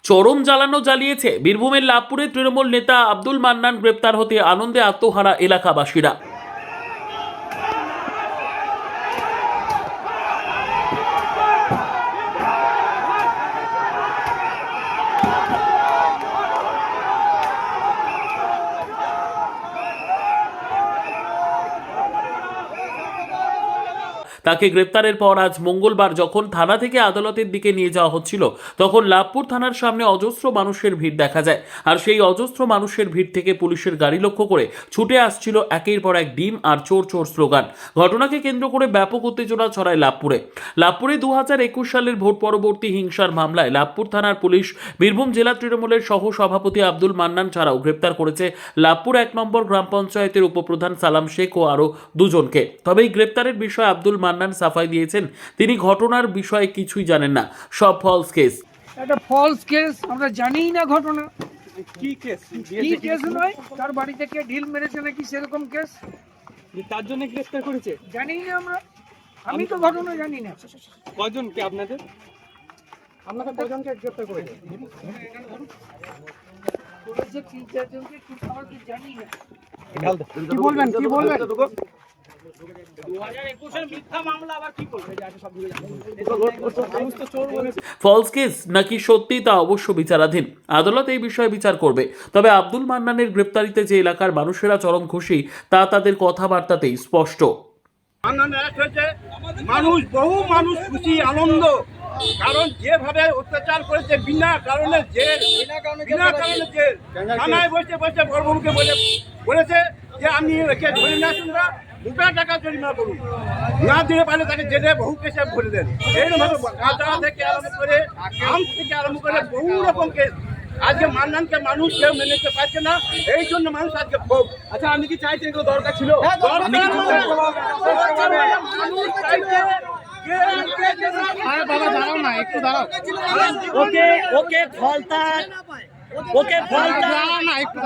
চরম জ্বালানো জ্বালিয়েছে বীরভূমের লাভপুরে তৃণমূল নেতা আব্দুল মান্নান গ্রেপ্তার হতে আনন্দে আত্মহারা এলাকাবাসীরা। তাকে গ্রেপ্তারের পর আজ মঙ্গলবার যখন থানা থেকে আদালতের দিকে নিয়ে যাওয়া হচ্ছিল তখন লাভপুর থানার সামনে অজস্র মানুষের ভিড় দেখা যায়। আর সেই অজস্র মানুষের ভিড় থেকে পুলিশের গাড়ি লক্ষ্য করে ছুটে আসছিল একের পর এক ডিম আর চোর চোর স্লোগান। ঘটনাকে কেন্দ্র করে ব্যাপক উত্তেজনা ছড়ায় লাভপুরে 2021 সালের ভোট পরবর্তী হিংসার মামলায় লাভপুর থানার পুলিশ বীরভূম জেলা তৃণমূলের সহ সভাপতি আব্দুল মান্নান ছাড়াও গ্রেপ্তার করেছে লাভপুর 1 নম্বর গ্রাম পঞ্চায়েতের উপপ্রধান সালাম শেখ ও আরও দুজনকে। তবে এই গ্রেপ্তারের বিষয়ে আব্দুল মান্নান সাফাই দিয়েছেন তিনি ঘটনার বিষয়ে কিছুই জানেন না, সব ফলস কেস। একটা ফলস কেস, আমরা জানিই না ঘটনা কি কেস কি কেস নয়, তার বাড়ি থেকে ঢিল মেরেছে নাকি সেরকম কেস, তার জন্য গ্রেফতার করেছে জানিই না আমরা, আমি তো ঘটনা জানি না। কয়জনকে আপনাদের কয়জনকে গ্রেফতার করেছে? করেছে 3-4 জনকে, কিন্তু আমরা তো জানি না। কি বলবেন 2021 এর মিথ্যা মামলা আবার কি করবে? ফলস কেস নাকি সত্যি তা অবশ্য বিচারাধীন, আদালত এই বিষয়ে বিচার করবে। তবে আব্দুল মান্নানের গ্রেপ্তারিতে যে এলাকার মানুষেরা চরম খুশি তা তাদের কথাবার্তাতেই স্পষ্ট। বহু মানুষ খুশি আনন্দ, কারণ যেভাবে অত্যাচার করেছে বিনা কারণে জেল, থানায় বসে বড়বাবুকে বলেছে যে আমি একে ধরে নিয়ে আসুন না, 2 টাকা জরিমানা করুন, না দিতে পারলে তাকে জেলে বহু কেসে ভরে দেন। এইরকম গাঁজা থেকে আরম্ভ করে আম থেকে আরম্ভ করে বহু রকম কেস। আজকে মান্নানকে মানুষ কেউ মেনে নিতে পারছে না, এই জন্য মানুষ আজকে ক্ষোভ। আচ্ছা, আপনি কি চাইছেন এগুলো দরকার ছিল? বাবা দাঁড়াও না, একটু দাঁড়াও। ওকে ফলতা না একটু